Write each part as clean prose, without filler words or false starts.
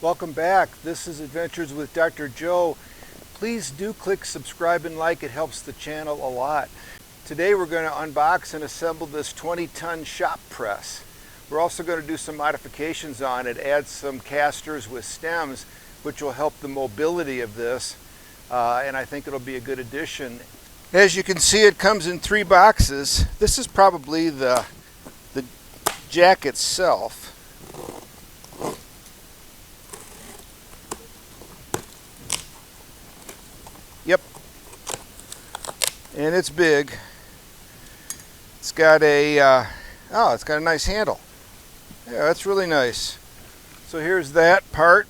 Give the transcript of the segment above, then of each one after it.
Welcome back. This is Adventures with Dr. Joe. Please do click subscribe and like. It helps the channel a lot. Today we're going to unbox and assemble this 20-ton shop press. We're also going to do some modifications on it, add some casters with stems, which will help the mobility of this, and I think it'll be a good addition. As you can see, it comes in 3 boxes. This is probably the jack itself. Yep, and it's big. It's got a it's got a nice handle. Yeah, that's really nice. So here's that part,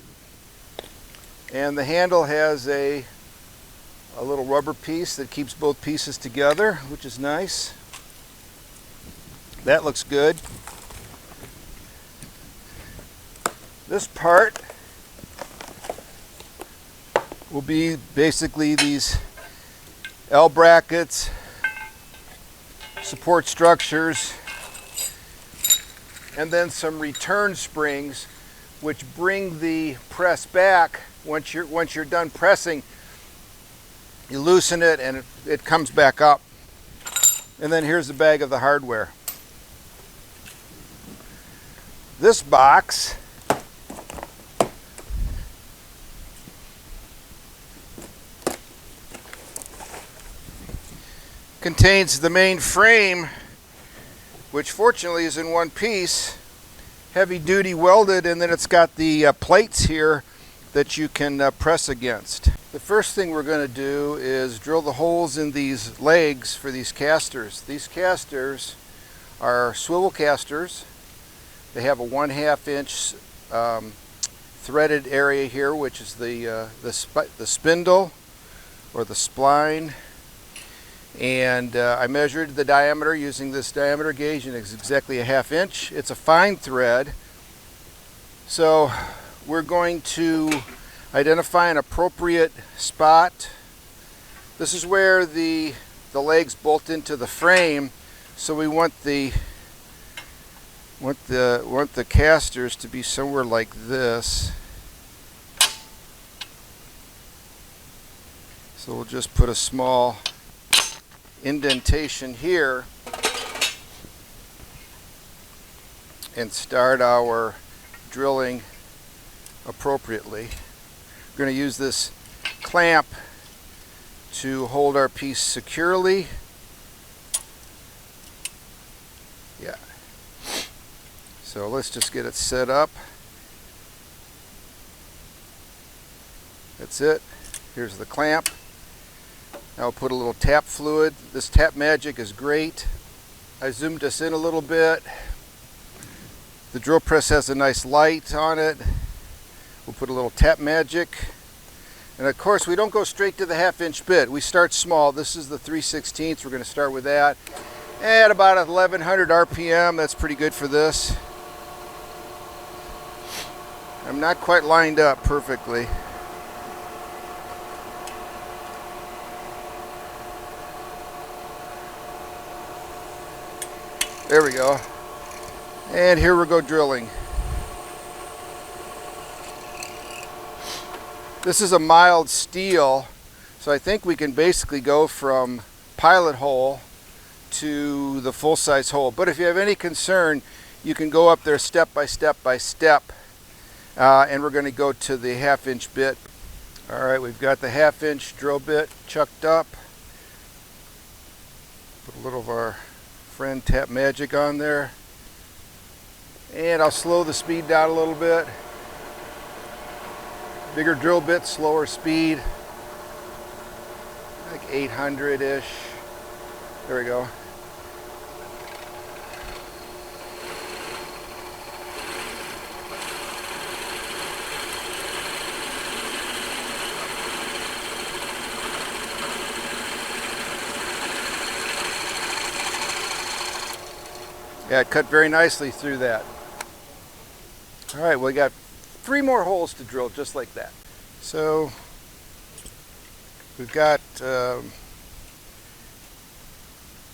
and the handle has a little rubber piece that keeps both pieces together, which is nice. That looks good. This part will be basically these L brackets, support structures, and then some return springs which bring the press back. Once you're done pressing, you loosen it and it comes back up. And then here's the bag of the hardware. This box contains the main frame, which fortunately is in one piece, heavy duty welded, and then it's got the plates here that you can press against. The first thing we're going to do is drill the holes in these legs for these casters. These casters are swivel casters. They have a 1/2 inch threaded area here, which is the spindle or the spline. And I measured the diameter using this diameter gauge, and it's exactly a 1/2 inch. It's a fine thread. So we're going to identify an appropriate spot. This is where the legs bolt into the frame, so we want the casters to be somewhere like this. So we'll just put a small indentation here and start our drilling appropriately. We're going to use this clamp to hold our piece securely. Yeah. So let's just get it set up. That's it. Here's the clamp. Now I'll put a little tap fluid. This Tap Magic is great. I zoomed us in a little bit. The drill press has a nice light on it. We'll put a little Tap Magic. And of course, we don't go straight to the 1/2 inch bit. We start small. This is the 3/16. We're going to start with that. At about 1100 RPM, that's pretty good for this. I'm not quite lined up perfectly. There we go. And here we go drilling. This is a mild steel, so I think we can basically go from pilot hole to the full-size hole. But if you have any concern, you can go up there step by step by step. And we're going to go to the 1/2 inch bit. Alright, we've got the 1/2 inch drill bit chucked up. Put a little of our friend Tap Magic on there, and I'll slow the speed down a little bit. Bigger drill bit, slower speed, like 800-ish. There we go. Yeah, it cut very nicely through that. All right, well, we got 3 more holes to drill just like that. So we've got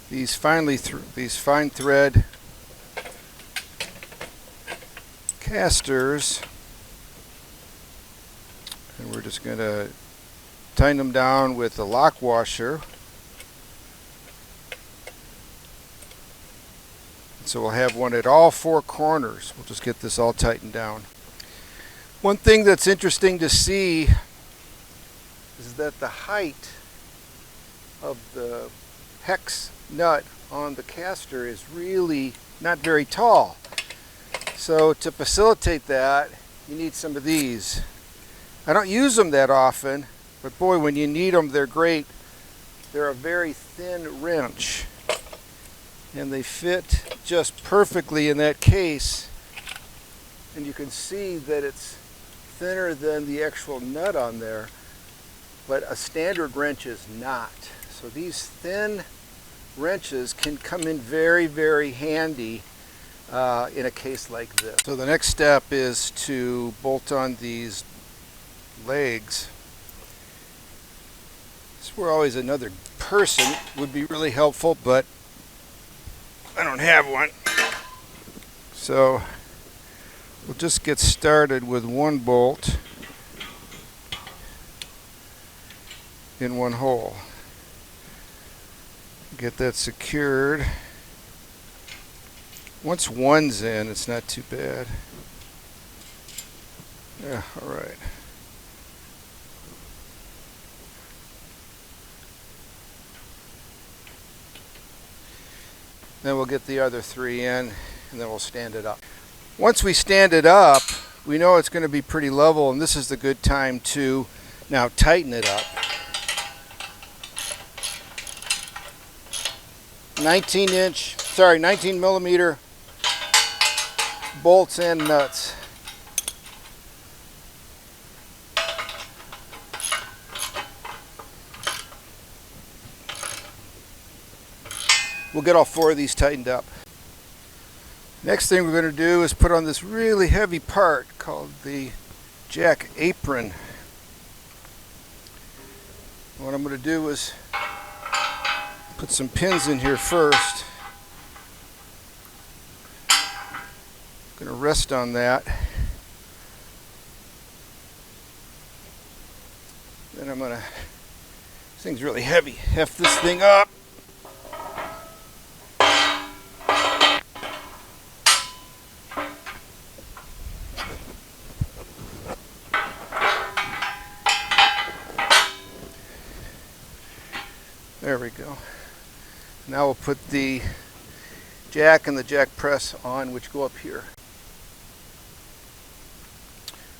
these fine thread casters we're just going to tighten them down with the lock washer. So we'll have one at all four corners. We'll just get this all tightened down. One thing that's interesting to see is that the height of the hex nut on the caster is really not very tall. So to facilitate that, you need some of these. I don't use them that often, but boy, when you need them, they're great. They're a very thin wrench, and they fit just perfectly in that case. And you can see that it's thinner than the actual nut on there, but a standard wrench is not. So these thin wrenches can come in very, very handy in a case like this. So the next step is to bolt on these legs. This is where always another person would be really helpful, but I don't have one. So we'll just get started with one bolt in one hole. Get that secured. Once one's in, it's not too bad. Yeah, all right. Then we'll get the other three in, and then we'll stand it up. Once we stand it up, we know it's going to be pretty level, and this is the good time to now tighten it up. 19 millimeter bolts and nuts. We'll get all four of these tightened up. Next thing we're going to do is put on this really heavy part called the jack apron. What I'm going to do is put some pins in here first. I'm going to rest on that. Then I'm going to, this thing's really heavy, heft this thing up. There we go. Now we'll put the jack and the jack press on, which go up here.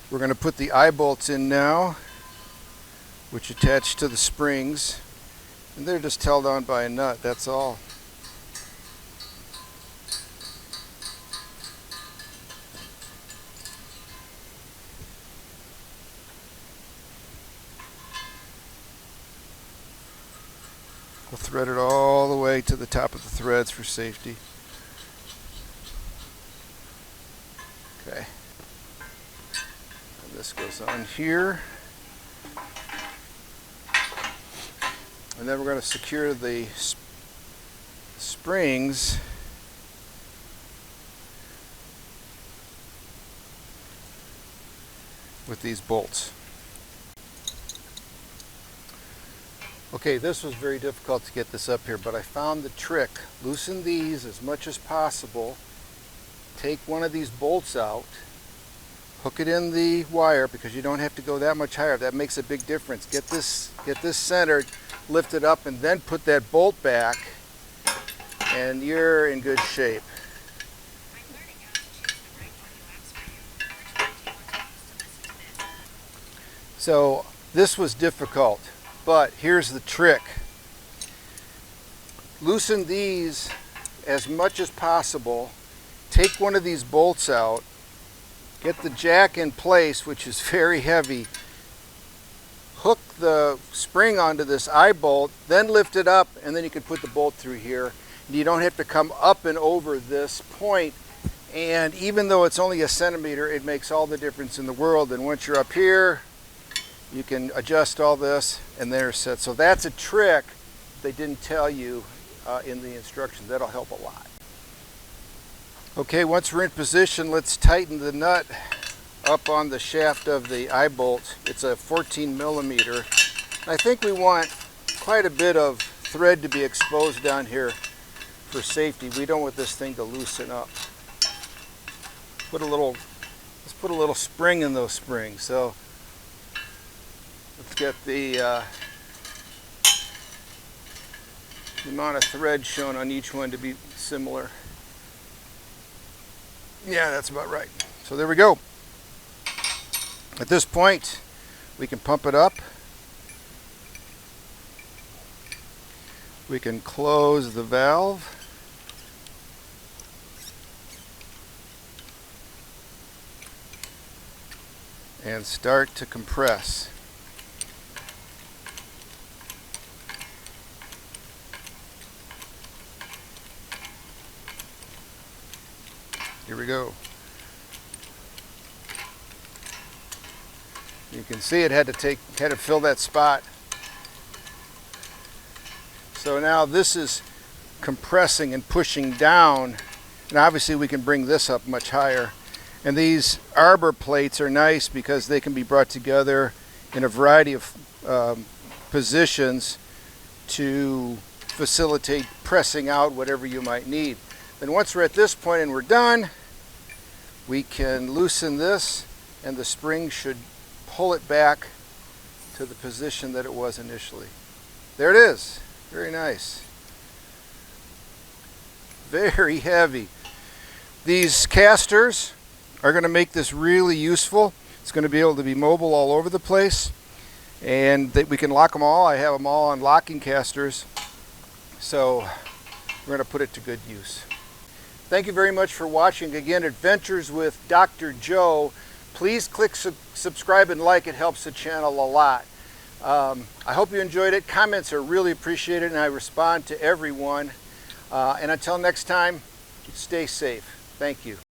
We're going to put the eye bolts in now, which attach to the springs, and they're just held on by a nut, that's all. We'll thread it all the way to the top of the threads for safety. Okay. And this goes on here. And then we're going to secure the springs with these bolts. Okay, this was very difficult to get this up here, but I found the trick. Loosen these as much as possible. Take one of these bolts out. Hook it in the wire because you don't have to go that much higher. That makes a big difference. Get this centered, lift it up, and then put that bolt back, and you're in good shape. So this was difficult. But here's the trick. Loosen these as much as possible. Take one of these bolts out. Get the jack in place, which is very heavy. Hook the spring onto this eye bolt, then lift it up, and then you can put the bolt through here. And you don't have to come up and over this point. And even though it's only a centimeter, it makes all the difference in the world. And once you're up here, you can adjust all this, and they're set. So that's a trick they didn't tell you in the instructions. That'll help a lot. Okay, once we're in position, let's tighten the nut up on the shaft of the eye bolt. It's a 14 millimeter. I think we want quite a bit of thread to be exposed down here for safety. We don't want this thing to loosen up. Let's put a little spring in those springs. So let's get the amount of thread shown on each one to be similar. Yeah, that's about right. So there we go. At this point, we can pump it up. We can close the valve. And start to compress. Here we go. You can see it had to fill that spot. So now this is compressing and pushing down, and obviously we can bring this up much higher. And these arbor plates are nice because they can be brought together in a variety of positions to facilitate pressing out whatever you might need. Then once we're at this point and we're done, we can loosen this, and the spring should pull it back to the position that it was initially. There it is. Very nice. Very heavy. These casters are going to make this really useful. It's going to be able to be mobile all over the place, and we can lock them all. I have them all on locking casters, so we're going to put it to good use. Thank you very much for watching. Again, Adventures with Dr. Joe. Please click subscribe and like. It helps the channel a lot. I hope you enjoyed it. Comments are really appreciated, and I respond to everyone. And until next time, stay safe. Thank you.